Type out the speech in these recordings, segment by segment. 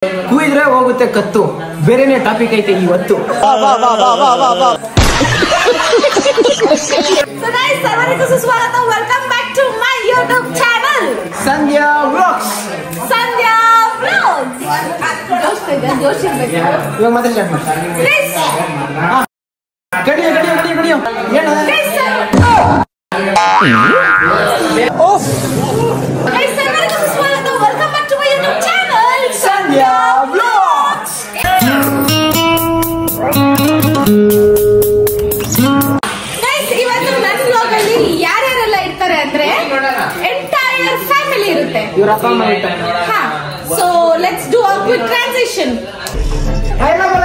ಕೂಯಿದ್ರೆ ಹೋಗುತ್ತೆ ಕತ್ತು, ಬೇರೆನೇ ಟಾಪಿಕ್ ಐತೆ ಇವತ್ತು. ಸುಸ್ವಾಗತ, welcome back to my YouTube channel Sandhya vlogs. Sandhya vlogs. ಜೋಶ್ ಇರ್ಬೇಕು. ಇವಾಗ ಮತ್ತೆ ಸ್ಟಾರ್ಟ್ ಮಾಡಿ. ಕಡಿಯೋ ಏನು welcome back to my YouTube channel Sandhya vlogs. ಇವತ್ತು ನನ್ನ ವ್ಲಾಗ್ ಅಲ್ಲಿ ಯಾರ್ಯಾರೆಲ್ಲ ಇರ್ತಾರೆ ಅಂದ್ರೆ ಎಂಟೈರ್ ಫ್ಯಾಮಿಲಿ ಇರುತ್ತೆ. ಇವ್ರ ಅಪ್ಪ ಅಮ್ಮ ಇರ್ತಾರೆ. So let's do a quick transition. ಎಲ್ಲ ಬರ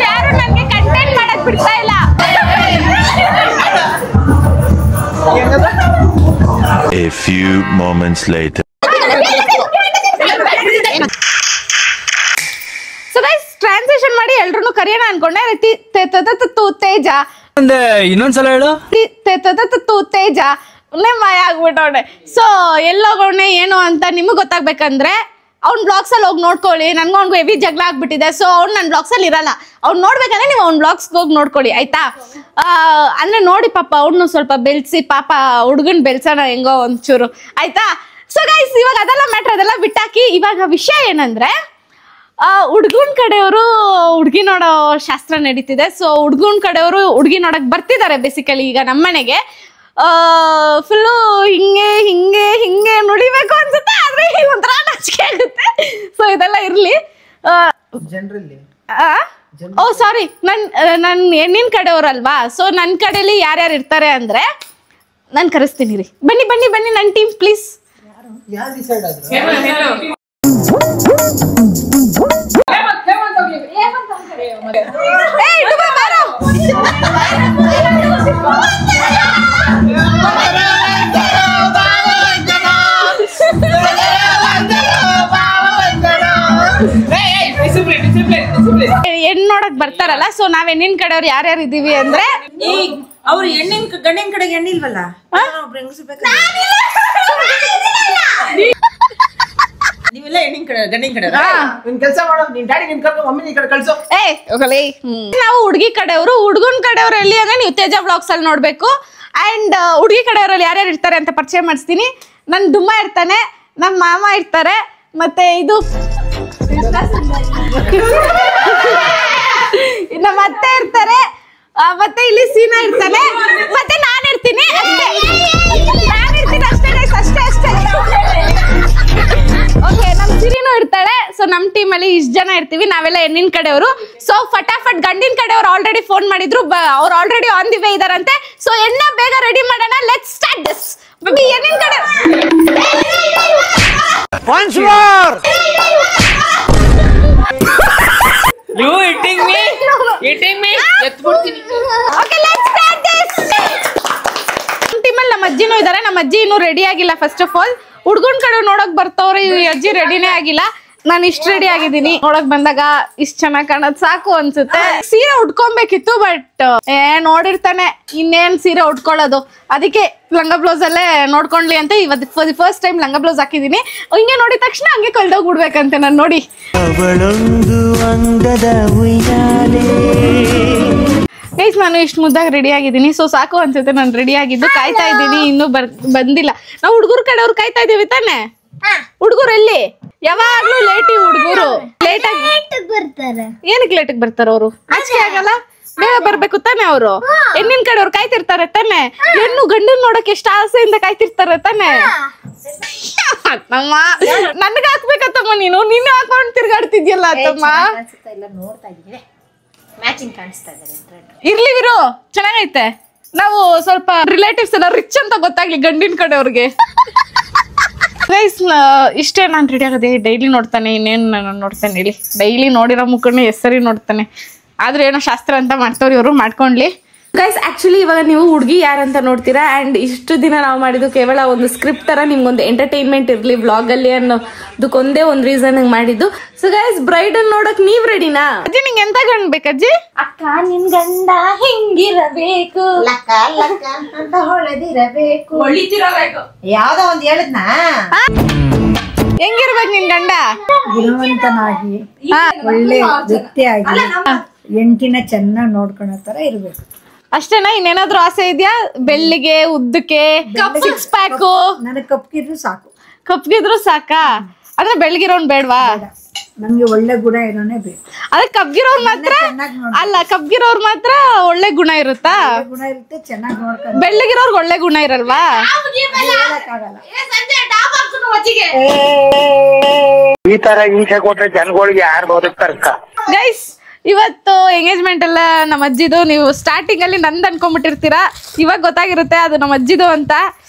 ಯಾರು ನನಗೆ ಕಂಟೆಂಟ್ ಮಾಡಕ್ ಬಿಡ್ತಾ ಇಲ್ಲ. A few moments later. So guys transition ಮಾಡಿ ಎಲ್ರು ಕರೆಯೋಣ ಅನ್ಕೊಂಡೆ. ತೇಜ ಇನ್ನೊಂದ್ಸಲ ಹೇಳು. ತೇಜ ಮಾಯ ಆಗ್ಬಿಟ್ಟವನೆ. ಸೊ ಎಲ್ಲೋಗೋಣೆ ಏನು ಅಂತ ನಿಮಗ್ ಗೊತ್ತಾಗ್ಬೇಕಂದ್ರೆ ಅವ್ನ್ ಬ್ಲಾಗ್ಸ್ ಅಲ್ಲಿ ಹೋಗಿ ನೋಡ್ಕೊಳ್ಳಿ. ನನ್ಗೂ ಅವ್ನಿಗೂ ಹೆವಿ ಜಗಳ ಆಗ್ಬಿಟ್ಟಿದೆ. ಸೊ ಅವ್ನು ನನ್ನ ಬ್ಲಾಗ್ಸ್ ಅಲ್ಲಿ ಇರಲ್ಲ. ಅವ್ನು ನೋಡ್ಬೇಕಂದ್ರೆ ನೀವು ಅವ್ನ ಬ್ಲಾಗ್ಸ್ ಹೋಗಿ ನೋಡ್ಕೊಳ್ಳಿ ಆಯ್ತಾ. ಅಂದ್ರೆ ನೋಡಿ ಪಾಪ ಅವ್ನು ಸ್ವಲ್ಪ ಬೆಳ್ಸಿ, ಪಾಪ ಹುಡ್ಗನ್ ಬೆಳ್ಸೋಣ ಹೆಂಗೋ ಒಂಚೂರು ಆಯ್ತಾ. ಸೊ ಗೈಸ್ ಇವಾಗ ಅದೆಲ್ಲ ಮ್ಯಾಟ್ರ್, ಅದೆಲ್ಲ ಬಿಟ್ಟಾಕಿ ಇವಾಗ ವಿಷಯ ಏನಂದ್ರೆ ಹುಡ್ಗನ್ ಕಡೆಯವರು ಹುಡ್ಗಿ ನೋಡೋ ಶಾಸ್ತ್ರ ನಡೀತಿದೆ. ಸೊ ಹುಡ್ಗನ್ ಕಡೆಯವರು ಹುಡ್ಗಿ ನೋಡಕ್ ಬರ್ತಿದ್ದಾರೆ ಬೇಸಿಕಲಿ ಈಗ ನಮ್ಮನೆಗೆ. ಫುಲ್ಲು ಹಿಂಗೆ ನುಡಿಬೇಕು ಅನ್ಸುತ್ತೆ, ಆದ್ರೆ ಒಂಥರ ನಾಚಿಕೆ ಆಗುತ್ತೆ. ಸೊ ಇದೆಲ್ಲ ಇರ್ಲಿ. ಓ ಸಾರಿ, ನನ್ ಹೆಣ್ಣಿನ ಕಡೆಯವ್ರಲ್ವಾ. ಸೊ ನನ್ನ ಕಡೆಯಲ್ಲಿ ಯಾರ್ಯಾರು ಇರ್ತಾರೆ ಅಂದ್ರೆ ನಾನು ಕರೆಸ್ತೀನಿ ರೀ. ಬನ್ನಿ ನನ್ನ ಟೀಮ್ ಪ್ಲೀಸ್. ಹೆಣ್ಣು ನೋಡಕ್ ಬರ್ತಾರಲ್ಲ. ಸೊ ನಾವ್ ಹೆಣ್ಣಿನ ಕಡೆಯವ್ರು ಯಾರ್ಯಾರು ಇದೀವಿ ಅಂದ್ರೆ ಅವ್ರು ಗಂಡಿನ ಕಡೆಗೆ ಹೆಣ್ಣಿಲ್ವಲ್ಲ, ನೀವೆಲ್ಲ ಹೆಣ್ಣಿನ ಕಡೆ ಗಂಡಿನ ಕಡೆ ಕೆಲಸ ಮಾಡೋ. ನಿನ್ ಡ್ಯಾಡಿ ನಿನ್ ಕರ್ಕೊಂಡು ಮಮ್ಮಿ ಈ ಕಡೆ ಕಳ್ಸೋ. ನಾವು ಹುಡುಗಿ ಕಡೆಯವರು. ಹುಡುಗನ್ ಕಡೆಯವ್ರು ಎಲ್ಲಿ ಅಂದ್ರೆ ನೀವು ತೇಜ ಬ್ಲಾಗ್ಸ್ ಅಲ್ಲಿ ನೋಡ್ಬೇಕು. ಅಂಡ್ ಹುಡುಗಿ ಕಡೆಯವರಲ್ಲಿ ಯಾರ್ಯಾರು ಇರ್ತಾರೆ ಅಂತ ಪರಿಚಯ ಮಾಡಿಸ್ತೀನಿ. ನನ್ ದುಮ್ಮ ಇರ್ತಾನೆ, ನಮ್ಮ ಮಾಮ ಇರ್ತಾರೆ, ಮತ್ತೆ ಇದು ನಮ್ಮ ಅತ್ತೆ ಇರ್ತಾರೆ, ಮತ್ತೆ ಇಲ್ಲಿ ಸೀನಾ ಇರ್ತಾನೆ, ಮತ್ತೆ ನಾನಿರ್ತೀನಿ ಅಷ್ಟೇ. ಓಕೆ, ನಮ್ ಸಿರಿನೂ ಇರ್ತಾಳೆ. ಸೊ ನಮ್ ಟೀಮ್ ಅಲ್ಲಿ ಇಷ್ಟು ಜನ ಇರ್ತೀವಿ, ನಾವೆಲ್ಲ ಹೆಣ್ಣಿನ ಕಡೆಯವರು. ಸೊ ಫಟಾಫಟ್ ಗಂಡಿನ ಕಡೆಯವ್ರು ಆಲ್ರೆಡಿ ಫೋನ್ ಮಾಡಿದ್ರು, ಅವ್ರು ಆಲ್ರೆಡಿ ಆನ್ ದಿ ವೇ ಇದಾರಂತೆ. ಸೊ ಎಣ್ಣ ಬೇಗ ರೆಡಿ ಮಾಡೋಣ. Let's start this. ಬೇಬಿ ಹೆಣ್ಣಿನ ಕಡೆ Once more. You hitting me? ಎತ್ಬಿಡ್ತೀನಿ. Okay, let's start this. ನಮ್ ಟೀಮ್ ಅಲ್ಲಿ ನಮ್ಮ ಅಜ್ಜಿನೂ ಇದಾರೆ. ನಮ್ಮ ಅಜ್ಜಿ ಇನ್ನೂ ರೆಡಿ ಆಗಿಲ್ಲ. ಫಸ್ಟ್ ಆಫ್ ಆಲ್ ಹುಡ್ಗನ್ ಕಡೆ ನೋಡಕ್ ಬರ್ತವ್ರೆ, ಈ ಅಜ್ಜಿ ರೆಡಿನೇ ಆಗಿಲ್ಲ. ನಾನು ಇಷ್ಟ ರೆಡಿ ಆಗಿದ್ದೀನಿ. ನೋಡಕ್ ಬಂದಾಗ ಇಷ್ಟ ಚೆನ್ನಾಗ್ ಕಾಣದ್ ಸಾಕು ಅನ್ಸುತ್ತೆ. ಸೀರೆ ಉಟ್ಕೊಬೇಕಿತ್ತು, ಬಟ್ ನೋಡಿರ್ತಾನೆ ಇನ್ನೇನ್ ಸೀರೆ ಉಟ್ಕೊಳ್ಳೋದು. ಅದಕ್ಕೆ ಲಂಗ ಬ್ಲೌಸ್ ಅಲ್ಲೇ ನೋಡ್ಕೊಂಡ್ಲಿ ಅಂತ ಇವತ್ತು ಫಸ್ಟ್ ಟೈಮ್ ಲಂಗ ಬ್ಲೌಸ್ ಹಾಕಿದೀನಿ. ಹಿಂಗೆ ನೋಡಿದ ತಕ್ಷಣ ಹಂಗೆ ಕಳ್ದೋಗ್ಬಿಡ್ಬೇಕಂತೆ ನಾನು ನೋಡಿ. ಗೈಸ್ ನಾನು ಇಷ್ಟು ಮುದ್ದಾಗಿ ರೆಡಿ ಆಗಿದ್ದೀನಿ. ಸೊ ಸಾಕು ಅನ್ಸುತ್ತೆ ನಾನು ರೆಡಿ ಆಗಿದ್ದು. ಕಾಯ್ತಾ ಇದ್ದೀನಿ, ಇನ್ನೂ ಬಂದಿಲ್ಲ. ನಾವು ಹುಡುಗರ ಕಡೆಯವ್ರು ಕಾಯ್ತಾ ಇದೀವಿ ತಾನೆ. ಹುಡುಗರು ಎಲ್ಲಿ? ಯಾವಾಗ್ಲೂ ಲೇಟಿ ಹುಡುಗರು ಲೇಟ್ ಆಗಿ ಬರ್ತಾರೆ. ಏನಕ್ಕೆ ಲೇಟಿಗೆ ಬರ್ತಾರ ಅವರು? ಆಚೆ ಆಗಲ್ಲ, ಬೇಗ ಬರ್ಬೇಕು ತಾನೆ ಅವರು. ಹೆಣ್ಣಿನ ಕಡೆಯವ್ರು ಕಾಯ್ತಿರ್ತಾರೆ ತಾನೆ. ಹೆಣ್ಣು ಗಂಡನ್ ನೋಡಕ್ ಎಷ್ಟು ಆಸೆಯಿಂದ ಕಾಯ್ತಿರ್ತಾರೆ ತಾನೆ. ನಮ್ಮ ನನ್ಗ ಹಾಕ್ಬೇಕತ್ತಮ್ಮ, ನೀನು ಹಾಕೊಂಡು ತಿರ್ಗಾಡ್ತಿದ್ಯಲ್ಲ ಅತ್ತಮ್ಮ. ಇರ್ಲಿ ಇರು, ಚೆನ್ನಾಗೈತೆ. ನಾವು ಸ್ವಲ್ಪ ರಿಲೇಟಿವ್ಸ್ ಎಲ್ಲ ರಿಚ್ ಅಂತ ಗೊತ್ತಾಗ್ಲಿ ಗಂಡಿನ ಕಡೆಯವ್ರಿಗೆ. ಗೈಸ್ ಇಷ್ಟೇ ನಾನು ರೆಡಿ ಆಗೋದೆ. ಡೈಲಿ ನೋಡ್ತಾನೆ, ಇನ್ನೇನು ನಾನು ನೋಡ್ತಾನೆ ಹೇಳಿ. ಡೈಲಿ ನೋಡಿರೋ ಮುಖನೇ ಹೆಸರಿ ನೋಡ್ತಾನೆ. ಆದ್ರೆ ಏನೋ ಶಾಸ್ತ್ರ ಅಂತ ಮಾಡ್ತವ್ರಿ ಇವರು, ಮಾಡ್ಕೊಂಡ್ಲಿ. ಗೈಸ್ ಆಕ್ಚುಲಿ ಇವಾಗ ನೀವು ಹುಡುಗಿ ಯಾರಂತ ನೋಡ್ತೀರಾ ಅಂಡ್ ಇಷ್ಟು ದಿನ ನಾವು ಮಾಡಿದ್ದು ಕೇವಲ ಒಂದು ಸ್ಕ್ರಿಪ್ಟ್ ತರ ನಿಮ್ಗೊಂದು ಎಂಟರ್ಟೈನ್ಮೆಂಟ್ ಇರ್ಲಿ ವ್ಲಾಗ್ ಅಲ್ಲಿ ಅನ್ನೋದಕ್ಕೊಂದೇ ಒಂದು ರೀಸನ್ ಮಾಡಿದ್ದು. ಸೊ ಗೈಸ್ ಬ್ರೈಡಲ್ ನೋಡಕ್ ನೀವ್ ರೆಡಿನಾ? ಅಜ್ಜಿ ನಿಂಗೆ ಎಂತ ಗಂಡ ಬೇಕಜ್ಜಿ? ಅಕ್ಕ ನಿನ್ ಗಂಡ ಹಿಂಗಿರಬೇಕು, ಲಕ್ಕ ಲಕ್ಕ ಅಂತ ಹೊಳೆದಿರಬೇಕು, ಹೊಳಿತಿರಬೇಕು. ಯಾವ್ದೋ ಒಂದ್ ಹೇಳಿದ್ನಾ? ಹೆಂಗಿರ್ಬೇಕು ನಿನ್ ಗಂಡ? ಗುಣವಂತನಾಗಿ ಒಳ್ಳೆ ವ್ಯಕ್ತಿಯಾಗಿ ಹೆಂಡತಿನ ಚೆನ್ನಾಗಿ ನೋಡ್ಕೊಳೋ ತರ ಇರ್ಬೇಕು. ಅಷ್ಟೇನಾ? ಇನ್ನೇನಾದ್ರೂ ಆಸೆ ಇದೆಯಾ? ಬೆಳ್ಳಿಗೆ, ಉದ್ದಕ್ಕೆ, ಸಿಕ್ಸ್ ಪ್ಯಾಕ್? ನನಗೆ ಕಪ್ಗಿದ್ರು ಸಾಕು. ಕಪ್ಗಿದ್ರು ಸಾಕಾ? ಅಂದ್ರೆ ಬೆಳ್ಗಿರೋನ್ ಬೇಡ್ವಾ? ನಮ್ಗೆ ಒಳ್ಳೆ ಗುಣ ಇರೋನೇ ಬೇಕು. ಅದೇ ಕಬ್ಗಿರೋರ್ ಮಾತ್ರ ಅಲ್ಲ, ಕಬ್ಗಿರೋರ್ ಮಾತ್ರ ಒಳ್ಳೆ ಗುಣ ಇರುತ್ತಾ? ಗುಣ ಇರುತ್ತೆ, ಚೆನ್ನಾಗಿ ನೋಡ್ಕೊಂಡು. ಬೆಳ್ಳಗಿರೋರ್ಗೆ ಒಳ್ಳೆ ಗುಣ ಇರಲ್ವಾ? ಈ ತರ ಹಿಂಸೆ ಕೊಟ್ರೆ ಜನಗಳಿಗೆ ಯಾರು ಬದುಕ್ತಾರಕ್ಕ? ಗೈಸ್ ಇವತ್ತು ಎಂಗೇಜ್ಮೆಂಟ್ ಎಲ್ಲ ನಮ್ಮ ಅಜ್ಜಿದು. ನೀವು ಸ್ಟಾರ್ಟಿಂಗ್ ಅಲ್ಲಿ ನಂದು ಅನ್ಕೊಂಡ್ಬಿಟ್ಟಿರ್ತೀರಾ, ಇವಾಗ ಗೊತ್ತಾಗಿರುತ್ತೆ ಅದು ನಮ್ಮ ಅಜ್ಜಿದು ಅಂತ.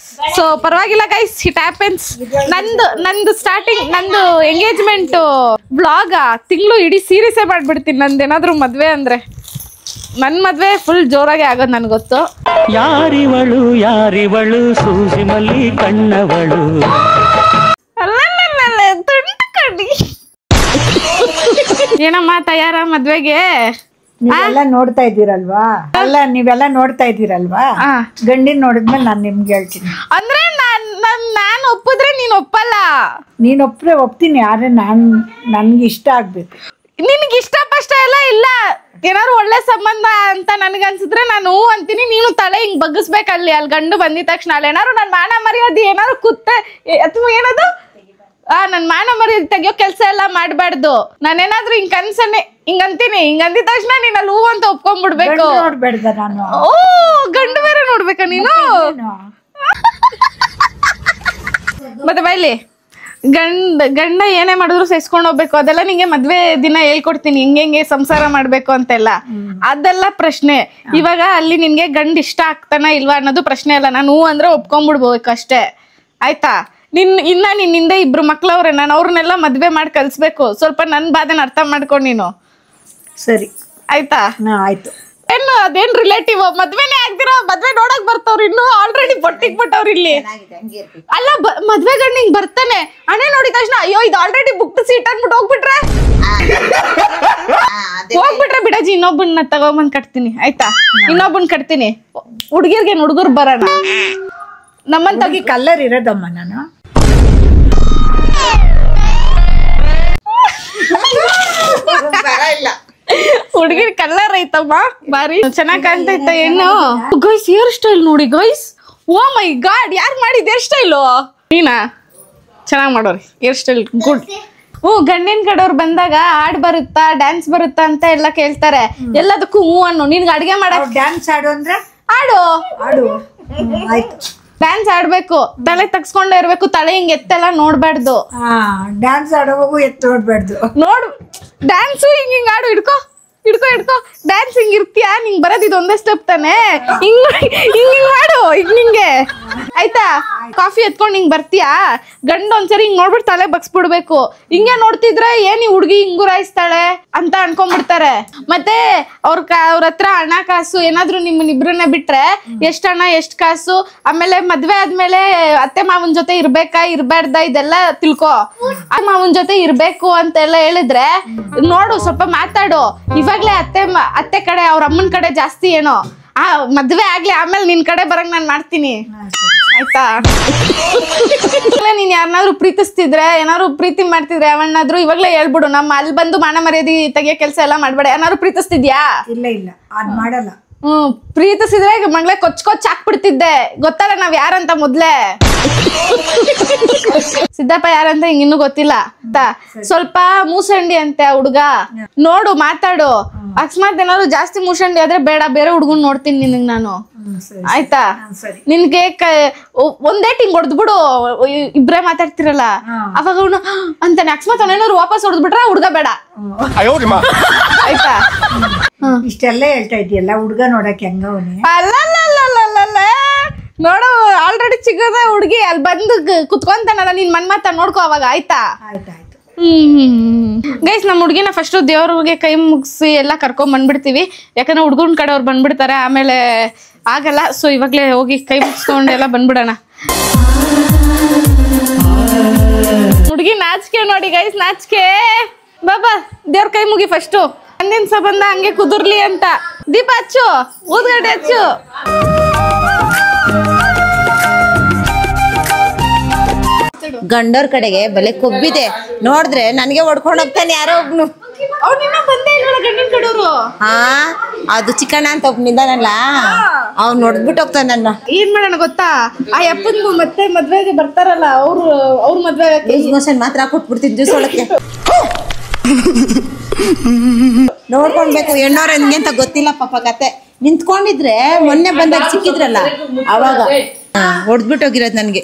ಸೊ ಪರವಾಗಿಲ್ಲ ಗೈಸ್, ಇಟ್ ಹ್ಯಾಪನ್ಸ್. ನಂದು ಸ್ಟಾರ್ಟಿಂಗ್ ನಂದು ಎಂಗೇಜ್ಮೆಂಟ್ ಬ್ಲಾಗ ತಿಂಗಳು ಇಡೀ ಸೀರೀಸೇ ಮಾಡ್ಬಿಡ್ತೀನಿ. ನಂದೇನಾದ್ರೂ ಮದ್ವೆ ಅಂದ್ರೆ ನನ್ ಮದ್ವೆ ಫುಲ್ ಜೋರಾಗಿ ಆಗೋದು ನನ್ಗೆ ಗೊತ್ತು. ಯಾರಿವಳು ಸೂಜಿ ಮಲ್ಲಿ ಕಣ್ಣವಳು ಏನಮ್ಮ ತಯಾರ ಮದ್ವೆಗೆ? ನೀವೆಲ್ಲ ನೋಡ್ತಾ ಇದ್ದೀರಲ್ವಾ? ಅಲ್ಲ, ನೀವೆಲ್ಲ ನೋಡ್ತಾ ಇದ್ದೀರಲ್ವಾ? ಗಂಡಿನ ನೋಡಿದ್ಮೇಲೆ ನಾನು ನಿಮ್ಗೆ ಹೇಳ್ತೀನಿ. ಅಂದ್ರೆ ನಾನು ಒಪ್ಪಿದ್ರೆ ನೀನ್ ಒಪ್ಪಲ್ಲ? ನೀನ್ ಒಪ್ಪ್ರೆ ಒಪ್ತೀನಿ, ಆದ್ರೆ ನನ್ಗೆ ಇಷ್ಟ ಆಗ್ಬೇಕು. ನಿನ್ಗೆ ಇಷ್ಟಪಷ್ಟ ಎಲ್ಲ ಇಲ್ಲ. ಏನಾದ್ರು ಒಳ್ಳೆ ಸಂಬಂಧ ಅಂತ ನನ್ಗನ್ಸಿದ್ರೆ ನಾನು ಅಂತೀನಿ, ನೀನು ತಲೆ ಹಿಂಗ್ ಬಗ್ಗಿಸ್ಬೇಕಲ್ಲಿ. ಅಲ್ಲಿ ಗಂಡು ಬಂದಿದ ತಕ್ಷಣ ಅಲ್ಲಿ ಏನಾದ್ರು ನನ್ ಮಾನ ಮರ್ಯಾದೆ ಏನಾದ್ರು ಅಥವಾ ಏನದು ನನ್ ಮಾನ ಮರ್ಯಾದೆ ತೆಗಿಯೋ ಕೆಲ್ಸ ಎಲ್ಲ ಮಾಡ್ಬಾರ್ದು. ನಾನೇನಾದ್ರೂ ಹಿಂಗ್ ಕನ್ಸನ್ನೆ ಹಿಂಗ್ ಅಂತೀನಿ, ಹಿಂಗ್ ಅಂದಿದ ತಕ್ಷಣ ನೀನ್ ಅಲ್ಲಿ ಹೂ ಅಂತ ಒಪ್ಕೊಂಡ್ಬಿಡ್ಬೇಕು. ನೋಡ್ಬೇಡ್ದ ನಾನು? ಓ, ಗಂಡು ಬೇರೆ ನೋಡ್ಬೇಕಾ ನೀನು? ಮತ್ತೆ ಬೈಲಿ, ಗಂಡ ಏನೇ ಮಾಡಿದ್ರು ಸಹಿಸ್ಕೊಂಡು ಹೋಗ್ಬೇಕು. ಅದೆಲ್ಲ ನಿಂಗೆ ಮದ್ವೆ ದಿನ ಹೇಳ್ಕೊಡ್ತೀನಿ, ಹೆಂಗೆ ಸಂಸಾರ ಮಾಡ್ಬೇಕು ಅಂತೆಲ್ಲ. ಅದೆಲ್ಲ ಪ್ರಶ್ನೆ. ಇವಾಗ ಅಲ್ಲಿ ನಿನ್ಗೆ ಗಂಡ ಇಷ್ಟ ಆಗ್ತಾನ ಇಲ್ವಾ ಅನ್ನೋದು ಪ್ರಶ್ನೆ ಅಲ್ಲ. ನಾನು ಹೂ ಅಂದ್ರೆ ಒಪ್ಕೊಂಡ್ಬಿಡ್ಬೇಕು ಅಷ್ಟೇ, ಆಯ್ತಾ? ನಿನ್ನಿಂದ ಇಬ್ರು ಮಕ್ಳವ್ರೆ, ನಾನು ಅವ್ರನ್ನೆಲ್ಲ ಮದ್ವೆ ಮಾಡಿ ಕಲ್ಸ್ಬೇಕು. ಸ್ವಲ್ಪ ನನ್ ಬಾಧೆನ ಅರ್ಥ ಮಾಡ್ಕೊಂಡು ನೀನು. ಸರಿ ಆಯ್ತಾ? ಆಯ್ತು. ಏನು ಅದೇನ್ ರಿಲೇಟಿವ್? ಮದ್ವೆನೇ ಆಗ್ದಿರೋ ಮದ್ವೆ ನೋಡಕ್ ಬರ್ತವ್ರು, ಇನ್ನು ಆಲ್ರೆಡಿ ಬೊಟ್ಟಿಗ್ ಬಿಟ್ಟವ್ರು ಇಲ್ಲಿ. ಅಲ್ಲ, ಮದ್ವೆ ಗಂಡ ಹಿಂಗ್ ಬರ್ತಾನೆ, ಹಣೆ ನೋಡಿದ ತಕ್ಷಣ ಅಯ್ಯೋ ಇದು ಆಲ್ರೆಡಿ ಬುಕ್ ಸೀಟ್ ಅಂದ್ಬಿಟ್ಟು ಹೋಗ್ಬಿಟ್ರೆ ಬಿಡಜಿ, ಇನ್ನೊಬ್ಬನ್ನ ತಗೊಂಬಂದ್ ಕಟ್ತೀನಿ, ಆಯ್ತಾ? ಇನ್ನೊಬ್ಬನ್ ಕಟ್ತೀನಿ. ಹುಡ್ಗಿರ್ಗೆ ಹುಡುಗರು ಬರೋಣ. ನಮ್ಮಂತಾಗಿ ಕಲ್ಲರ್ ಇರೋದಮ್ಮ ನಾನು. ಹುಡುಗಿರ್ ಕಲರ್ ಐತಮ್ಮ, ಬಾರಿ ಚೆನ್ನಾಗ್ ಕಾಣ್ತೈತ ಹೆಣ್ಣು. ಗೈಸ್ ಹೇರ್ ಸ್ಟೈಲ್ ನೋಡಿ ಗೈಸ್, ಓ ಮೈ ಗಾಡ್, ಯಾರು ಮಾಡಿದ ಹೇರ್ ಸ್ಟೈಲು? ನೀನಾ? ಚೆನ್ನಾಗ್ ಮಾಡೋರಿ ಹೇರ್ ಸ್ಟೈಲ್, ಗುಡ್. ಗಂಡಿನ ಕಡೆಯವ್ರು ಬಂದಾಗ ಹಾಡ್ ಬರುತ್ತಾ, ಡ್ಯಾನ್ಸ್ ಬರುತ್ತಾ ಅಂತ ಎಲ್ಲ ಕೇಳ್ತಾರೆ. ಎಲ್ಲದಕ್ಕೂ ಹೂ ಅನ್ನು. ನಿನ್ಗೆ ಅಡ್ಗೆ ಮಾಡಕ್ ಡ್ಯಾನ್ಸ್ ಆಡು ಅಂದ್ರೆ ಆಡು. ಆಯ್ತು, ಡ್ಯಾನ್ಸ್ ಆಡ್ಬೇಕು, ತಲೆ ತಗ್ಸ್ಕೊಂಡೇ ಇರ್ಬೇಕು, ತಲೆ ಹಿಂಗ್ ಎತ್ತೆಲ್ಲ ನೋಡ್ಬಾರ್ದು. ಡ್ಯಾನ್ಸ್ ಆಡೋವಾಗೂ ಎತ್ತು ನೋಡ್ಬಾರ್ದು. ನೋಡು, ಡ್ಯಾನ್ಸು ಹಿಂಗ್ ಆಡು. ಹಿಡ್ಕೋ ಡ್ಯಾನ್ಸ್ ಹಿಂಗ್ ಇರ್ತೀಯಾ? ನಿಂಗ್ ಬರೋದಿದ್ ಒಂದೇ ಸ್ಟೆಪ್ ತಾನೆ. ಹಿಂಗ್ ಮಾಡು, ಈಗ ನಿಂಗೆ ಆಯ್ತಾ? ಕಾಫಿ ಎತ್ಕೊಂಡ್ ಹಿಂಗ್ ಬರ್ತೀಯಾ? ಗಂಡ ಒಂದ್ಸರಿ ಹಿಂಗ್ ನೋಡ್ಬಿಟ್ಟು ತಲೆ ಬಗ್ಸ್ಬಿಡ್ಬೇಕು. ಹಿಂಗೆ ನೋಡ್ತಿದ್ರೆ ಏನ್ ಈ ಹುಡ್ಗಿ ಹಿಂಗುರಾಯಿಸ್ತಾಳೆ ಅಂತ ಅನ್ಕೊಂಡ್ಬಿಡ್ತಾರೆ. ಮತ್ತೆ ಅವ್ರ ಹತ್ರ ಹಣ ಕಾಸು ಏನಾದ್ರು ನಿಮ್ಮನ್ನಿಬ್ರನ್ನ ಬಿಟ್ರೆ ಎಷ್ಟ್ ಹಣ ಎಷ್ಟ್ ಕಾಸು, ಆಮೇಲೆ ಮದ್ವೆ ಆದ್ಮೇಲೆ ಅತ್ತೆ ಮಾವನ್ ಜೊತೆ ಇರ್ಬೇಕಾ ಇರ್ಬಾರ್ದ ಇದೆಲ್ಲ ತಿಳ್ಕೊ. ಆ ಮಾವನ್ ಜೊತೆ ಇರ್ಬೇಕು ಅಂತೆಲ್ಲ ಹೇಳಿದ್ರೆ ನೋಡು, ಸ್ವಲ್ಪ ಮಾತಾಡು. ಇವಾಗ್ಲೇ ಅತ್ತೆ ಕಡೆ ಅವ್ರ ಅಮ್ಮನ ಕಡೆ ಜಾಸ್ತಿ ಏನೋ. ಮದ್ವೆ ಆಗ್ಲಿ, ಆಮೇಲೆ ನಿನ್ ಕಡೆ ಬರಂಗ್ ನಾನ್ ಮಾಡ್ತೀನಿ, ಆಯ್ತಾ? ನೀನ್ ಯಾರನ್ನಾದ್ರೂ ಪ್ರೀತಿಸ್ತಿದ್ರೆ, ಏನಾದ್ರು ಪ್ರೀತಿ ಮಾಡ್ತಿದ್ರೆ ಅವಣ್ಣಾದ್ರು ಇವಾಗ್ಲೇ ಹೇಳ್ಬಿಡು. ನಮ್ಮ ಅಲ್ಲಿ ಬಂದು ಮಾನ ಮರ್ಯಾದೆ ತೆಗಿಯೋ ಕೆಲ್ಸ ಎಲ್ಲ ಮಾಡ್ಬೇಡ. ಏನಾದ್ರು ಪ್ರೀತಿಸ್ತಿದ್ಯಾ? ಇಲ್ಲ ಅದ್ ಮಾಡಲ್ಲ. ಪ್ರೀತಿಸಿದ್ರೆ ಮಗ್ಳೆ ಕೊಚ್ ಹಾಕ್ಬಿಡ್ತಿದ್ದೆ. ಗೊತ್ತಲ್ಲ ನಾವ್ ಯಾರಂತ ಮೊದ್ಲೇ. ಸಿದ್ದಪ್ಪ ಯಾರಂತ ಹಿಂಗ ಇನ್ನೂ ಗೊತ್ತಿಲ್ಲ. ಸ್ವಲ್ಪ ಮೂಸಂಡಿ ಅಂತೆ ಹುಡ್ಗ. ನೋಡು, ಮಾತಾಡು. ಅಕಸ್ಮಾತ್ ಏನಾದ್ರು ಜಾಸ್ತಿ ಮೂಸಂಡಿ ಆದ್ರೆ ಬೇಡ, ಬೇರೆ ಹುಡ್ಗನ್ ನೋಡ್ತೀನಿ ನಿನಗ್ ನಾನು, ಆಯ್ತಾ? ನಿನ್ಗೆ ಒಂದೇ ಹಿಂಗ್ ಹೊಡೆದ್ಬಿಡು, ಇಬ್ರೇ ಮಾತಾಡ್ತಿರಲ್ಲ ಅವಾಗ ಅವನು ಅಂತಾನೆ. ಅಕಸ್ಮಾತ್ ಅವನೇನಾದ್ರು ವಾಪಸ್ ಹೊಡೆದ್ಬಿಟ್ರೆ ಹುಡ್ಗ ಬೇಡ, ಆಯ್ತಾ? ಇಷ್ಟೆಲ್ಲ ಹೇಳ್ತಾ ಇದೆಯಲ್ಲ, ಹುಡ್ಗ ನೋಡಕ್ ಹೆಂಗವನೇ? ಅಲ್ಲ ನೋಡು, ಆಲ್ರೆಡಿ ಸಿಗದ ಹುಡ್ಗಿ ಅಲ್ಲಿ ಬಂದು ಕುತ್ಕೊಂತಾನಲ್ಲ, ನಿನ್ ಮನ್ಮಾತ ನೋಡ್ಕೋ ಅವಾಗ, ಆಯ್ತಾ? ಆಯ್ತಾಯ್ತು. ಗೈಸ್ ನಮ್ಮ ಹುಡುಗಿನ ಫಸ್ಟ್ ದೇವ್ರಿಗೆ ಕೈ ಮುಗಿಸಿ ಎಲ್ಲ ಕರ್ಕೊಂಡ್ ಬಂದ್ಬಿಡ್ತೀವಿ. ಯಾಕಂದ್ರೆ ಹುಡ್ಗನ್ ಕಡೆ ಅವ್ರು ಬಂದ್ಬಿಡ್ತಾರೆ, ಆಮೇಲೆ ಆಗಲ್ಲ. ಸೊ ಇವಾಗ್ಲೇ ಹೋಗಿ ಕೈ ಮುಗಿಸ್ಕೊಂಡು ಎಲ್ಲ ಬಂದ್ಬಿಡೋಣ. ಹುಡುಗಿ ನಾಚಿಕೆ ನೋಡಿ ಗೈಸ್, ನಾಚಿಕೆ. ಬಾಬಾ ದೇವ್ರ ಕೈ ಮುಗಿ ಫಸ್ಟು. ಅಂದಿನ ಸಂಬಂಧ ಹಂಗೆ ಕುದುರ್ಲಿ ಅಂತ. ದೀಪ ಹಚ್ಚು, ಊದ್ಗಡ್ಡೆ ಹಚ್ಚು. ಗಂಡೋರ್ ಕಡೆಗೆ ಬಲೆ ಕೊಬ್ಬಿದೆ ನೋಡಿದ್ರೆ ನನಗೆ ಹೊಡ್ಕೊಂಡು ಹೋಗ್ತಾನೆ ಯಾರೋ ಒಬ್ನು. ಹಾ ಅದು ಚಿಕ್ಕಣ್ಣ ಅಂತ ಒಬ್ನಿದ್ದಾನಲ್ಲ, ಅವ್ನು ನೋಡ್ಬಿಟ್ಟು ಹೋಗ್ತಾನೆ ನನ್ನ. ಏನ್ ಮಾಡೋಣ ಗೊತ್ತಾ, ಆ ಅಪ್ಪನ್ಗೂ ಮತ್ತೆ ಮದ್ವೆಗೆ ಬರ್ತಾರಲ್ಲ ಅವ್ರ ಮದ್ವೆ ಮೋಷನ್ ಮಾತ್ರ ಕೊಟ್ಬಿಡ್ತೀನಿ ಜ್ಯೂಸ್ ಒಳಕ್ಕೆ. ನೋಡ್ಕೊಳ್ಬೇಕು ಹೆಣ್ಣೋರ್ ಹೆಂಗೆ ಅಂತ ಗೊತ್ತಿಲ್ಲ ಪಾಪ ಕತೆ. ನಿಂತ್ಕೊಂಡಿದ್ರೆ ಮೊನ್ನೆ ಬಂದಾಗ ಸಿಕ್ಕಿದ್ರಲ್ಲ ಅವಾಗ ಹೊಡ್ದ್ಬಿಟ್ಟು ಹೋಗಿರೋದು ನನ್ಗೆ.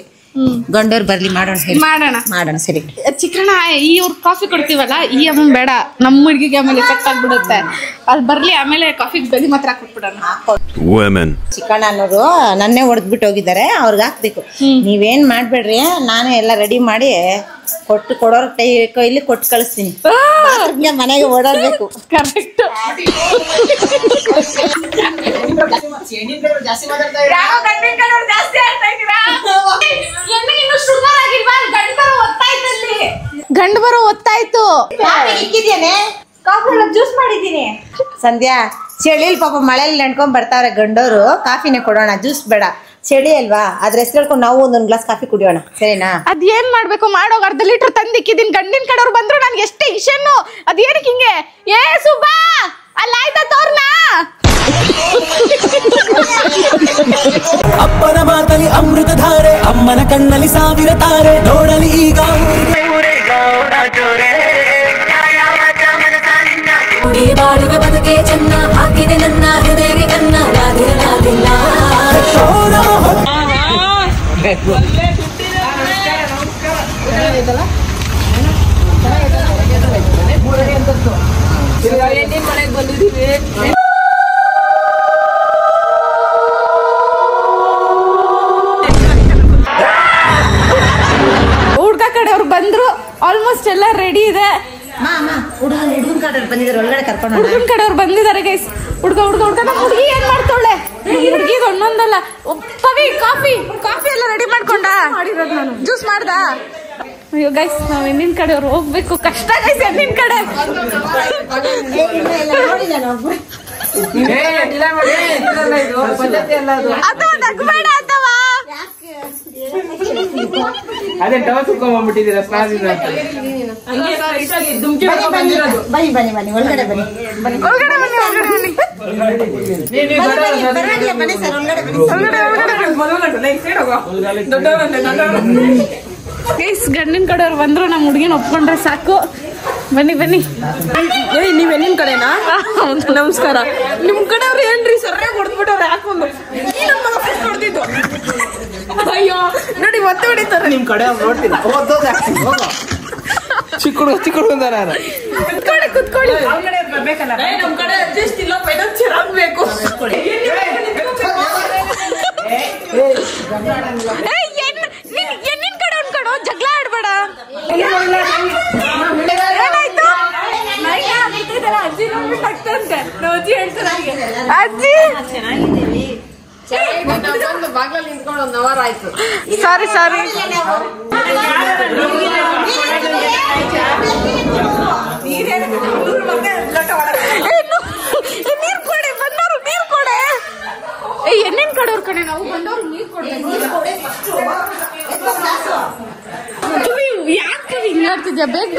ಗಂಡೋರ್ ಬರ್ಲಿ ಮಾಡೋಣ ಸರಿ. ಚಿಕ್ಕಣ್ಣ ಇವ್ರ ಕಾಫಿ ಕೊಡ್ತೀವಲ್ಲ, ಈ ಅಮ್ಮ ಬೇಡ, ನಮ್ಮ ಹುಡುಗಿಗೆ ಆಮೇಲೆ ಎಫೆಕ್ಟ್ ಆಗ್ಬಿಡುತ್ತೆ. ಅಲ್ಲಿ ಬರ್ಲಿ, ಆಮೇಲೆ ಕಾಫಿಗೆ ಬೆಲಿ ಮಾತ್ರ ಹಾಕ್ಬಿಟ್ಬಿಡೋಣ. ಚಿಕ್ಕಣ್ಣ ಅನ್ನೋರು ನನ್ನೇ ಹೊಡೆದ್ಬಿಟ್ಟು ಹೋಗಿದ್ದಾರೆ, ಅವ್ರಿಗೆ ಹಾಕ್ಬೇಕು. ನೀವೇನ್ ಮಾಡ್ಬೇಡ್ರಿ, ನಾನೇ ಎಲ್ಲ ರೆಡಿ ಮಾಡಿ ಕೊಡೋರ್ ಕೈಲಿ ಕೊಟ್ಟು ಕಳಿಸ್ತೀನಿ. ಮನೆಗೆ ಓಡಾಡ್ಬೇಕು. ಕರೆಕ್ಟ್. ಗಂಡು ಬರೋ ಒತ್ತಾಯ್ತು. ಜ್ಯೂಸ್ ಮಾಡಿದ್ದೀನಿ. ಸಂಧ್ಯಾ ಚಳಿಲ್ ಪಾಪ ಮಳೆಯಲ್ಲಿ ನೆನ್ಕೊಂಡ್ ಬರ್ತಾವ್ರೆ ಗಂಡೋರು, ಕಾಫಿನೇ ಕೊಡೋಣ, ಜ್ಯೂಸ್ ಬೇಡ. ಚಳಿ ಅಲ್ವಾ, ಅದ್ರ ಹೆಸರು ಹೇಳ್ಕೊಂಡು ನಾವು ಒಂದೊಂದ್ ಗ್ಲಾಸ್ ಕಾಫಿ ಕುಡಿಯೋಣ, ಸರಿನಾ? ಅದ್ ಏನ್ ಮಾಡ್ಬೇಕು, ಮಾಡೋಗ ಅರ್ಧ ಲೀಟರ್ ತಂದಿಕ್ಕಿದೀನಿ. ಗಂಡಿನ ಕಡೆಯವ್ರು ಬಂದ್ರು ನನ್ಗೆ ಎಷ್ಟೇ ಇಷನ್ನು. ಅದ್ ಏನಕ್ಕೆ ಹಿಂಗೆ? ಏ ಸುಬ್ಬಾ ಅಲ್ಲ ಆಯ್ತಾ ತೋರ್ನ. ಅಪ್ಪನ ಮಾತಲಿ ಅಮೃತ ಧಾರೆ, ಅಮ್ಮನ ಕಣ್ಣಲ್ಲಿ ಸಾವಿರ ತಾರೆ, ನೋಡಲಿ ಈಗ ಬಾಳಿಗೆ ಬದುಕೆ ಚೆನ್ನ, ಹಾಕಿದೆ ನನ್ನ ಹೃದಯಕ್ಕೆ ಕನ್ನ, ರಾಧಿರಲಾಗಿಲ್ಲ. ಹುಡ್ಗ ಕಡೆಯವ್ರು ಬಂದ್ರು, ಆಲ್ಮೋಸ್ಟ್ ಎಲ್ಲ ರೆಡಿ ಇದೆ. ಹುಡುಗನ್ ಕಡೆ ಬಂದಿದ್ದಾರೆ, ಒಳಗಡೆ ಕರ್ಕೊಂಡು. ಹುಡುಗನ್ ಕಡೆಯವ್ರು ಬಂದಿದ್ದಾರೆ ಗೈಸ್. ಹುಡ್ಗ ಹುಡುಗಿ ಏನ್ ಮಾಡ್ತಾಳೆ? ಹುಡುಗಿದ್ ಒಂದೊಂದಲ್ಲ. ಪವಿ ಕಾಫಿ ಎಲ್ಲ ರೆಡಿ ಮಾಡ್ಕೊಂಡ, ಜ್ಯೂಸ್ ಮಾಡ್ದ. ಅಯ್ಯೋ ಗೈಸ್, ನಾವ್ ಹೆಣ್ಣಿನ ಕಡೆಯವ್ರು ಹೋಗ್ಬೇಕು, ಕಷ್ಟ ಗೈಸ್. ಹೆಣ್ಣಿನ ಕಡೆ ಅಥವಾ ನಗ್ಬೇಡ ಅಥವಾ ಅದೇ ಡವ ಸುತ್ಕೊಂಡ್ಬಿಟ್ಟಿದ್ದೀರಾ ಸ್ನಾನದಿಂದ ಅಂತ. ಬನ್ನಿ ಒಳಗಡೆ ಬನ್ನಿ. ಗಂಡಿನ ಕಡೆಯವ್ರು ಬಂದ್ರು, ನಮ್ಮ ಹುಡುಗಿನ ಒಪ್ಕೊಂಡ್ರೆ ಸಾಕು. ಬನ್ನಿ ನೀವ್ ಹೆಣ್ಣಿನ ಕಡೆನಾ? ನಮಸ್ಕಾರ. ನಿಮ್ ಕಡೆಯವ್ರು ಏನ್ರಿ ಸರ್ಯಾಗಿ ಹೊಡೆದ್ಬಿಟ್ಟವ್ರೆ ಹಾಕೊಂಡು. ಹೊಡೆದಿದ್ದು ಅಯ್ಯೋ ನೋಡಿ ಮತ್ತೆ ಹೊಡಿತಾರೆ. ನಿಮ್ ಕಡೆ ನೋಡ್ತೀನಿ ಚಿಕ್ಕ ನಾನು ಕುತ್ಕೊಳ್ಳಿ. ಬೇಕಲ್ಲ ನಮ್ ಕಡೆ ಅಡ್ಜಸ್ಟ್ ಇಲ್ಲ, ಫೈನಾನ್ಸಿಯರ್ ಆಗ್ಬೇಕು. ಹೆಣ್ಣಿನ ಕಡೆ ಅನ್ಕೊಡು, ಜಗಳ ಆಡ್ಬೇಡ. ಅಜ್ಜಿ ಬಾಗ್ಲಲ್ಲಿ ನಿಂತ್ಕೊಂಡು 1 hour ಆಯ್ತು. ಸಾರಿ ನೀರ್ ಕೊಡಿ, ಬಂದವ್ರು ನೀರ್ ಕೊಡೆ. ಹೆಣ್ಣಿನ ಕಡೆಯವ್ರ ಕಡೆ ನಾವು ಬಂದವ್ರು ನೀರ್ ಕೊಡ್ಬೇಕು. ಯಾಕೆ ಹಿಂಗಾಡ್ತಿದ್ಯಾ? ಬೇಗ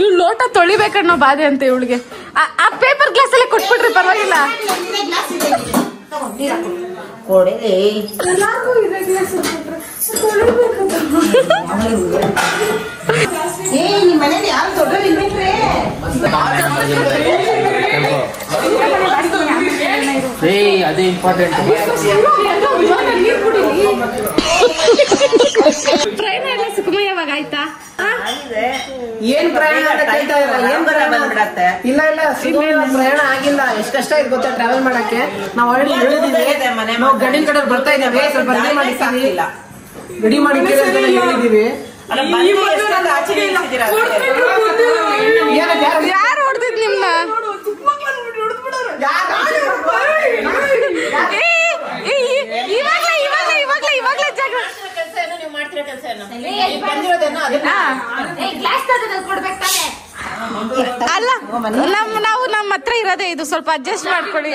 ಇವ್ ಲೋಟ ತೊಳಿಬೇಕನ್ನೋ ಬಾಧೆ ಅಂತ ಇವಳಿಗೆ. ಆ ಪೇಪರ್ ಗ್ಲಾಸ್ ಅಲ್ಲೇ ಕೊಟ್ಬಿಟ್ರಿ, ಪರವಾಗಿಲ್ಲ. ನಿಮ್ ಮನೇಲಿ ಯಾರು ದೊಡ್ಡವ್ರು ಅದೇ ಇಂಪಾರ್ಟೆಂಟ್. ಪ್ರಯಾಣ ಎಲ್ಲ ಸುಖಮಯವಾಗ ಆಯ್ತಾ? ಏನ್ ಪ್ರಯಾಣ ಇಲ್ಲ ಪ್ರಯಾಣ ಆಗಿಲ್ಲ. ಎಷ್ಟ್ ಕಷ್ಟ ಇದೆ ಗೊತ್ತಾ ಟ್ರಾವೆಲ್ ಮಾಡಕ್ಕೆ. ನಾವು ಹೇಳಿದೀವಿ, ನಾವು ಗಂಡಿನ ಕಡೆ ಬರ್ತಾ ಇದ್ದೇವೆ, ಸ್ವಲ್ಪ ಅರ್ಜಿ ಮಾಡಿ ಸಾಕಿಲ್ಲ. ರೆಡಿ ಮಾಡಿ ಹೇಳಿದೀವಿ. ಯಾರು ಹೊಡೆದಿದ್ ನಿಮ್ನ? ಇವಾಗ್ಲೇ ಜಗಳ ಅಲ್ಲ, ನಾವು ನಮ್ಮ ಹತ್ರ ಇರೋದೇ ಇದು, ಸ್ವಲ್ಪ ಅಡ್ಜಸ್ಟ್ ಮಾಡ್ಕೊಳ್ಳಿ.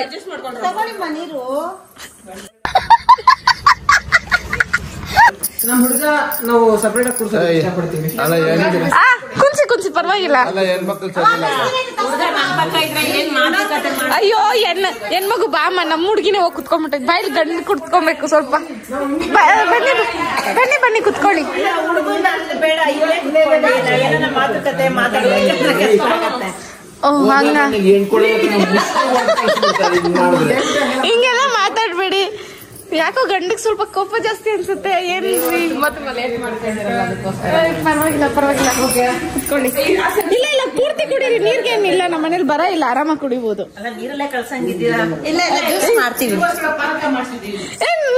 ನಮ್ಮ ಹುಡುಗ ನಾವು ಸಪರೇಟ್ ಆಗಿ ಕುಡ್ಸೋಕೆ ಇಷ್ಟಪಡ್ತೀವಿ. ಕುಂಸಿ ಪರವಾಗಿಲ್ಲ. ಅಯ್ಯೋ ಹೆಣ್ಮಗು ಬಾಮ, ನಮ್ಮ ಹುಡುಗಿನೇ ಹೋಗಿ ಕುತ್ಕೊಂಡ್ಬಿಟ್ಟೈತೆ. ಬಾಯಿಲಿ ಗಂಡು ಕುತ್ಕೊಬೇಕು ಸ್ವಲ್ಪ. ಬನ್ನಿ ಕುತ್ಕೊಳ್ಳಿ. ಹಿಂಗೆಲ್ಲ ಮಾತಾಡ್ಬೇಡಿ. ಯಾಕೋ ಗಂಡಿಗೆ ಸ್ವಲ್ಪ ಕೋಪ ಜಾಸ್ತಿ ಅನ್ಸುತ್ತೆ. ಪರವಾಗಿಲ್ಲ ಕುತ್ಕೊಳ್ಳಿ. ಇಲ್ಲ ಪೂರ್ತಿ ಕುಡೀರಿ, ನೀರ್ಗೇನಿಲ್ಲ. ನಮ್ಮ ಮನೇಲಿ ಬರ ಇಲ್ಲ, ಆರಾಮಾಗಿ ಕುಡಿಬಹುದು.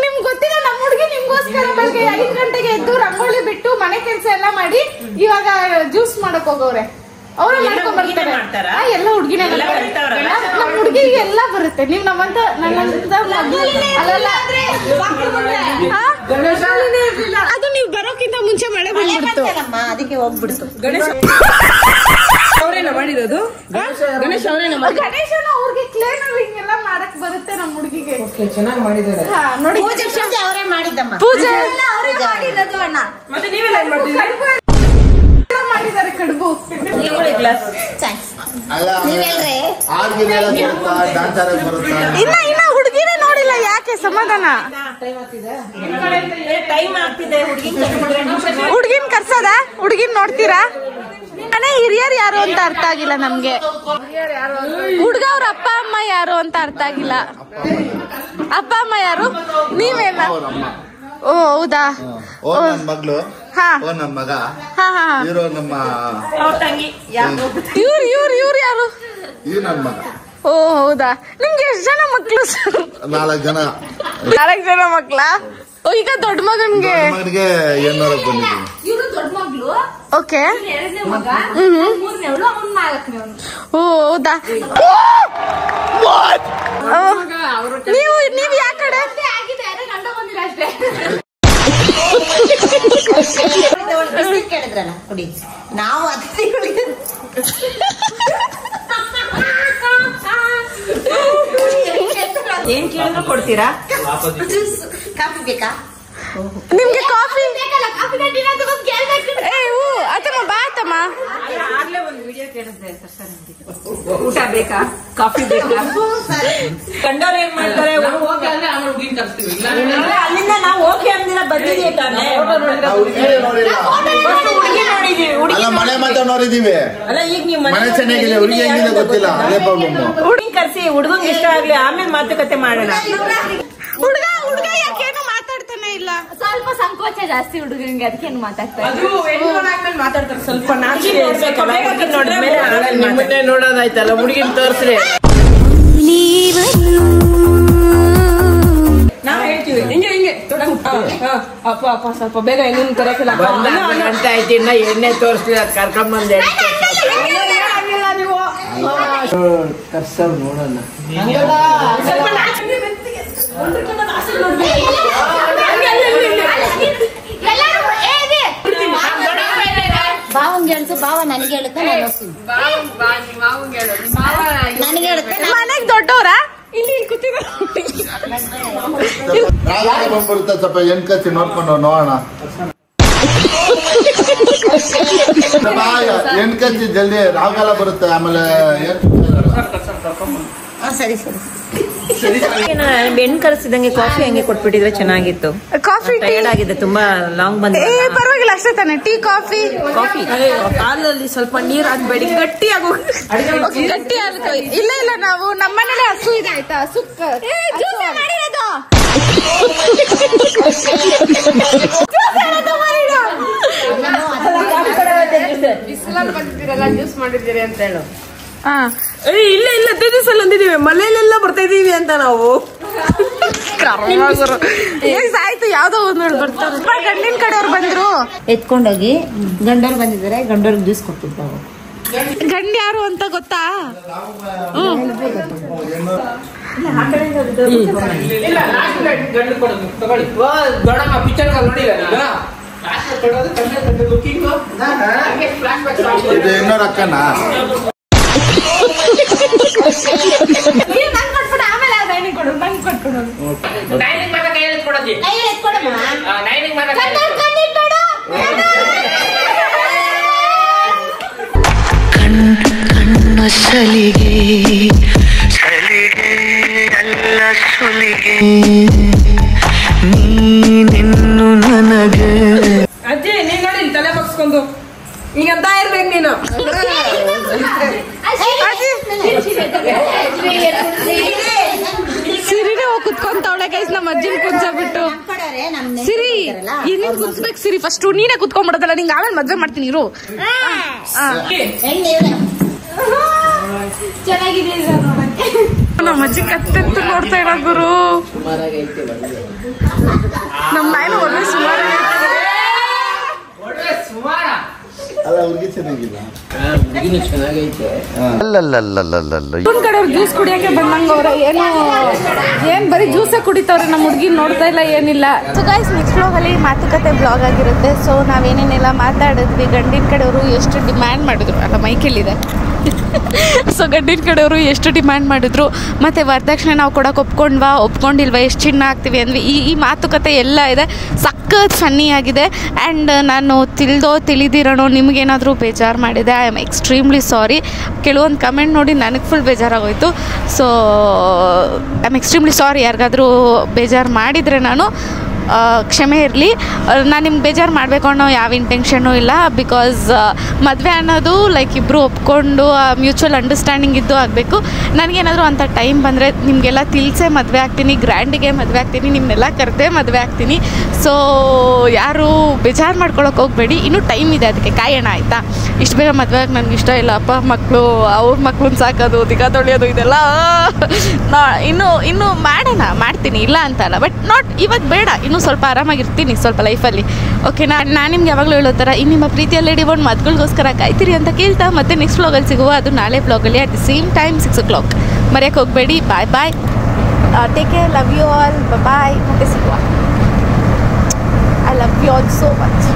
ನಿಮ್ಗೆ ಗೊತ್ತಿಲ್ಲ, ನಮ್ಮ ಹುಡುಗಿ ನಿಮ್ಗೋಸ್ಕರ ಬೆಳಗ್ಗೆ 5 ಗಂಟೆಗೆ ಎದ್ದು ರಂಗೋಲಿ ಬಿಟ್ಟು ಮನೆ ಕೆಲಸ ಎಲ್ಲ ಮಾಡಿ ಇವಾಗ ಜ್ಯೂಸ್ ಮಾಡಕ್ ಹೋಗವ್ರೆ. ಅವ್ರು ಮಾಡ್ಕೊಂಡ್ ಬರ್ತಾರೆ. ಎಲ್ಲ ಹುಡುಗಿನೇ ನಮ್ಮ ಹುಡುಗಿಗೆ ಎಲ್ಲ ಬರುತ್ತೆ. ನೀವ್ ನಮ್ಮಂತ ಅದು ನೀವು ಬರೋಕ್ಕಿಂತ ಮುಂಚೆ ಮಳೆ ಬಂದ್ಬಿಡ್ತು, ಅದಕ್ಕೆ ಹೋಗ್ಬಿಡ್ತು. ಮಾಡಿರೋದು ಗಣೇಶನ ಅವ್ರಿಗೆ ಕ್ಲೇನ್ ಹಿಂಗೆಲ್ಲ ಮಾಡಕ್ ಬರುತ್ತೆ. ನಮ್ಮ ಹುಡುಗಿಗೆ ಚೆನ್ನಾಗಿ ಮಾಡಿದ್ದಾರೆ. ನೋಡಿ, ಅವರೇ ಮಾಡಿದ್ದಮ್ಮ. ಪೂಜೆ ಮಾಡಿರೋದು ಅಣ್ಣ. ಮತ್ತೆ ನೀವೆಲ್ಲ ಏನ್ ಮಾಡ್ತೀವಿ? ಮಾಡಿದ್ದಾರೆ ಕಡುಬು. ಇನ್ನ ಹುಡುಗಿನೇ ನೋಡಿಲ್ಲ, ಯಾಕೆ ಸಮಾಧಾನ? ಹುಡುಗಿನ್ ಕರ್ಸದ? ಹುಡುಗಿನ್ ನೋಡ್ತೀರಾ? ಮನೆ ಹಿರಿಯರು ಯಾರು ಅಂತ ಅರ್ಥ ಆಗಿಲ್ಲ ನಮ್ಗೆ. ಹುಡುಗ ಅವ್ರ ಅಪ್ಪ ಅಮ್ಮ ಯಾರು ಅಂತ ಅರ್ಥ ಆಗಿಲ್ಲ. ಅಪ್ಪ ಅಮ್ಮ ಯಾರು? ನೀವೇನ? ಓ ಹೌದಾ? ನನ್ ಮಗಳು, ನನ್ ಮಗ, ಇವ್ರು ನಮ್ಮ ತಂಗಿ. ಇವ್ರು ಯಾರು? ಇವ್ ನನ್ ಮಗ. ಓ ಹೌದಾ? ನಿಮ್ಗೆ ಎಷ್ಟು ಜನ ಮಕ್ಳು? 4 ಜನ. 4 ಜನ ಮಕ್ಳ? ಈಗ ದೊಡ್ಡ ಮಗನ್ಗೆ ಹೆಣ್ಣೋರಕ್ ಬಂದಿದ್ದೀನಿ. ಓಕೆ. ಓ ಹೌದಾ? ನೀವು ಯಾವ ಕಡೆ? ಕೇಳಿದ್ರಲ್ಲ ಕುಡಿ, ನಾವು ಏನ್ ಕೇಳಿದ್ರು ಕೊಡ್ತೀರಾ? ಕಾಫಿ ಬೇಕಾ? ನಿಮ್ಗೆ ಕಾಫಿ? ಅತ್ತಮ್ಮ ಬಾ ಅತ್ತಮ್ಮ. ಆಗ್ಲೇ ಒಂದು ವಿಡಿಯೋ ಕೇಳಿದ್ದೆ ಊಟ ಬೇಕಾ, ಕಾಫಿ ಬೇಕಾ? ಕಂಡವ್ರು ಏನ್ ಮಾಡ್ತಾರೆ, ಅಲ್ಲಿಂದ ನಾವು ಓಕೆ ಅಂದಿರ ಬಂದಿದ್ದೀವಿ ತಾನೆ. ಹುಡುಗಿ ಮನೆ ಮಾತ್ರ ನೋಡಿದೀವಿ. ಅಲ್ಲ ಈಗ ನೀವು ಮನೆ ಚೆನ್ನಾಗಿದೆ, ಹುಡುಗಿ ಹೆಂಗಿದೆ ಗೊತ್ತಿಲ್ಲ. ಅದೇ ಪ್ರಾಬ್ಲಮ್. ಹುಡುಗಿ ಕರ್ಸಿ ಹುಡುಗಂಗೆ ಇಷ್ಟ ಆಗ್ಲಿ, ಆಮೇಲೆ ಮಾತುಕತೆ ಮಾಡೋಣ. ಹುಡುಗ ಯಾಕೇನು ಮಾತಾಡ್ತಾನೆ ಇಲ್ಲ, ಸ್ವಲ್ಪ ಸಂಕೋಚ ಜಾಸ್ತಿ ಹುಡುಗನಿಗೆ, ಅದಕ್ಕೇನು ಮಾತಾಡ್ತಾರೆ. ಸ್ವಲ್ಪ ನಾಚಿಕೆ ನೋಡಿದ್ಮೇಲೆ ನಿಮ್ಮನ್ನೇ ನೋಡೋದಾಯ್ತಲ್ಲ, ಹುಡುಗಿನ ತೋರಿಸ್ರಿ. ನಾವ್ ಹೇಳ್ತೀವಿ ಹಿಂಗೆ ಅಪ್ಪ ಸ್ವಲ್ಪ ಬೇಗ ಹೆಂಗ್ ಕರೆಯಲ್ಲ ಅಂತ ಆಯ್ತು. ಇನ್ನ ಎಣ್ಣೆ ತೋರಿಸ್ಲಿ, ಅದು ಕರ್ಕೊಂಬಂದೆ ನೀವು ಕರ್ಸವ್ ನೋಡೋಣ. ಬಾವಂಗೆ ಹೇಳ್ತು, ಬಾವ ನನಗೆ ಹೇಳುತ್ತೆ, ನನಗೆ ಹೇಳುತ್ತೆ. ಮನೆಗ್ ದೊಡ್ಡವ್ರ ಇಲ್ಲಿ ಕೂತಿದ ಬಂದ್ಬಿಡುತ್ತೆ. ಸ್ವಲ್ಪ ಹೆಣ್ ಕಚ್ಚಿ ನೋಡ್ಕೊಂಡು ನೋಡೋಣ. ಹೆಣ್ ಕಚ್ಚಿ ಜಲ್ದಿ ರಾವ್ಗಾಲ ಬರುತ್ತೆ. ಆಮೇಲೆ ಸರಿ ಬೆಣ್ ಕರೆಸಿದಂಗೆ ಕಾಫಿ ಹಂಗೆ ಕೊಟ್ಬಿಟ್ಟಿದ್ರೆ ಚೆನ್ನಾಗಿತ್ತು. ಕಾಫಿ ಟೈರ್ಡ್ ಆಗಿದೆ, ತುಂಬಾ ಲಾಂಗ್ ಬಂದಿದೆ. ಪರವಾಗಿಲ್ಲ, ಅಷ್ಟೇ ತಾನೆ. ಟೀ ಕಾಫಿ ಹಾಲಲ್ಲಿ ಸ್ವಲ್ಪ ನೀರು ಹಾಕ್ಬೇಡಿ, ಗಟ್ಟಿ ಆಗೋ ಗಟ್ಟಿ ಆಗುತ್ತೆ. ಇಲ್ಲ ನಾವು ನಮ್ಮನೇಲೆ ಹಸು ಇದೆ ಆಯ್ತಾ, ಹಸು ಬಿಸಿಲಲ್ಲಿ ಬಂದಿದ್ದೀರಲ್ಲ, ಜ್ಯೂಸ್ ಮಾಡಿದ್ದೀರಿ ಅಂತ ಹೇಳು. ಇಲ್ಲ 15 ದಿವಸ ಅಂದಿದ್ದೀವಿ, ಮನೇಲೆಲ್ಲ ಬರ್ತಾ ಇದೀವಿ ಅಂತ ನಾವು. ಆಯ್ತು ಯಾವ್ದೋ ಒಂದ್ ಬರ್ತಾರೆ ಗಂಡಿನ ಕಡೆಯವ್ರು ಬಂದ್ರು ಎತ್ಕೊಂಡೋಗಿ ಗಂಡರು ಬಂದಿದ್ದಾರೆ ಗಂಡವ್ರಿಗೆ ಜ್ಯೂಸ್ ಕೊಟ್ಟಿದ್ದಾವೆ ಗಂಡ ಯಾರು ಅಂತ ಗೊತ್ತಾ ಗಂಡು ಕೊಡೋದು ತಗೊಳ್ಳಿ ದೊಡ್ಡಮ್ಮ ಪಿಕ್ಚರ್ ನೋಡಿಲ್ಲ ಇದು ಇನ್ನೊಂದು ಅಕ್ಕನ ಕಣ್ಣ ಸಲಿಗೆ ಸಲಿಗೆ ಎಲ್ಲ ಸುಲಿಗೆ ನೀನೆನ್ನು ನನಗೆ ಅಜ್ಜಿ ನೀನ್ ನೋಡಿ ತಲೆ ಬಗ್ಸ್ಕೊಂಡು ಈಗ ಅಂತ ಇರ್ಬೇಕು ನೀನು ಸಿರಿನೇ ಹೋಗಿ ಕುತ್ಕೊಂತವಳೆ ಗೈಸ್ ನಮ್ಮ ಅಜ್ಜಿನ ಕುಂಚಬಿಟ್ಟು ಸಿರಿ ಏನೇನ್ ಕುಂತ್ಬೇಕು ಸಿರಿ ಫಸ್ಟ್ ನೀನೇ ಕುತ್ಕೊಂಡ್ಬಿಡೋದಲ್ಲ ನಿಂಗೆ ಆಮೇಲೆ ಮದ್ವೆ ಮಾಡ್ತೀನಿ ಇರು ನಮ್ಮ ಅಜ್ಜಿ ಕತ್ತೆತ್ತು ನೋಡ್ತಾ ಇರೋ ಗುರು ನಮ್ಮ ನಾಯಿನ ಒಳ್ಳೆ ಸುಮಾರು ಅಲ್ಲ ಹುಡುಗಿ ಚೆನ್ನಾಗಿಲ್ಲ ಒಂದ್ ಕಡೆ ಅವ್ರು ಜ್ಯೂಸ್ ಕುಡಿಯಕ್ಕೆ ಬಂದಂಗ ಅವ್ರ ಏನ್ ಬರೀ ಜ್ಯೂಸೇ ಕುಡಿತವ್ರೆ ನಮ್ಮ ಹುಡುಗಿ ನೋಡ್ತಾ ಇಲ್ಲ ಏನಿಲ್ಲ ಸೊ ಗೈಸ್ ನೆಕ್ಸ್ಟ್ ಬ್ಲಾಗ್ ಅಲ್ಲಿ ಮಾತುಕತೆ ಬ್ಲಾಗ್ ಆಗಿರುತ್ತೆ ಸೊ ನಾವೇನೇನೆಲ್ಲ ಮಾತಾಡಿದ್ವಿ ಗಂಡಿನ ಕಡೆಯವರು ಎಷ್ಟು ಡಿಮ್ಯಾಂಡ್ ಮಾಡಿದ್ರು ಅಲ್ಲ ಮೈಕೇಳಿದೆ ಸೊ ಗಂಡಿನ ಕಡೆಯವರು ಎಷ್ಟು ಡಿಮ್ಯಾಂಡ್ ಮಾಡಿದ್ರು ಮತ್ತೆ ವರದಕ್ಷಿಣೆ ನಾವು ಕೊಡಕ್ಕೆ ಒಪ್ಕೊಂಡಿಲ್ವಾ ಎಷ್ಟು ಚಿನ್ನ ಹಾಕ್ತೀವಿ ಅಂದ್ವಿ ಈ ಮಾತುಕತೆ ಎಲ್ಲ ಇದೆ ಸಖತ್ ಫನ್ನಿ ಆಗಿದೆ ಆ್ಯಂಡ್ ನಾನು ತಿಳಿದಿರೋಣ ನಿಮಗೇನಾದರೂ ಬೇಜಾರು ಮಾಡಿದೆ ಐ ಆಮ್ ಎಕ್ಸ್ಟ್ರೀಮ್ಲಿ ಸಾರಿ ಕೆಲವೊಂದು ಕಮೆಂಟ್ ನೋಡಿ ನನಗೆ ಫುಲ್ ಬೇಜಾರಾಗೋಯ್ತು so I am extremely sorry ಯಾರಿಗಾದರೂ ಬೇಜಾರು ಮಾಡಿದರೆ ನಾನು ಕ್ಷಮೆ ಇರಲಿ ನಾನು ನಿಮ್ಗೆ ಬೇಜಾರು ಮಾಡಬೇಕು ಅನ್ನೋ ಯಾವ ಇಂಟೆನ್ಷನ್ನು ಇಲ್ಲ ಬಿಕಾಸ್ ಮದುವೆ ಅನ್ನೋದು ಲೈಕ್ ಇಬ್ಬರು ಒಪ್ಕೊಂಡು ಮ್ಯೂಚುವಲ್ ಅಂಡರ್ಸ್ಟ್ಯಾಂಡಿಂಗ್ ಇದ್ದು ಆಗಬೇಕು ನನಗೇನಾದರೂ ಅಂಥ ಟೈಮ್ ಬಂದರೆ ನಿಮಗೆಲ್ಲ ತಿಳಿಸೇ ಮದುವೆ ಆಗ್ತೀನಿ ಗ್ರ್ಯಾಂಡಿಗೆ ಮದುವೆ ಆಗ್ತೀನಿ ನಿಮ್ಮನ್ನೆಲ್ಲ ಕರೆದೇ ಮದುವೆ ಆಗ್ತೀನಿ ಸೊ ಯಾರು ಬೇಜಾರು ಮಾಡ್ಕೊಳಕ್ಕೆ ಹೋಗಬೇಡಿ ಇನ್ನೂ ಟೈಮ್ ಇದೆ ಅದಕ್ಕೆ ಕಾಯೋಣ ಆಯಿತಾ ಇಷ್ಟು ಬೇಗ ಮದುವೆ ಆಗಿ ನನಗೆ ಇಷ್ಟ ಇಲ್ಲ ಅಪ್ಪ ಮಕ್ಕಳು ಅವ್ರ ಮಕ್ಳನ್ನ ಸಾಕೋದು ದಿಗ ತೊಳೆಯೋದು ಇದೆಲ್ಲ ಇನ್ನೂ ಮಾಡ್ತೀನಿ ಇಲ್ಲ ಅಂತಲ್ಲ ಬಟ್ ನಾಟ್ ಇವತ್ತು ಬೇಡ ಇನ್ನೂ ಸ್ವಲ್ಪ ಆರಾಮಾಗಿರ್ತೀನಿ ಸ್ವಲ್ಪ ಲೈಫಲ್ಲಿ ಓಕೆನಾ ನಾನು ನಿಮ್ಗೆ ಯಾವಾಗಲೂ ಹೇಳೋ ಥರ ಇನ್ನು ನಿಮ್ಮ ಪ್ರೀತಿಯಲ್ಲಿ ಡಿವೋನ್ ಮದುಗಳಿಗೋಸ್ಕರ ಕಾಯ್ತೀರಿ ಅಂತ ಕೇಳ್ತಾ ಮತ್ತೆ ನೆಕ್ಸ್ಟ್ ವ್ಲಾಗಲ್ಲಿ ಸಿಗುವ ಅದು ನಾಳೆ ವ್ಲಾಗಲ್ಲಿ at the same time 6 o'clock ಮರೆಯೋಕ್ಕೆ ಹೋಗಬೇಡಿ bye take care love you all bye ಮತ್ತೆ ಸಿಗುವ I love you all so much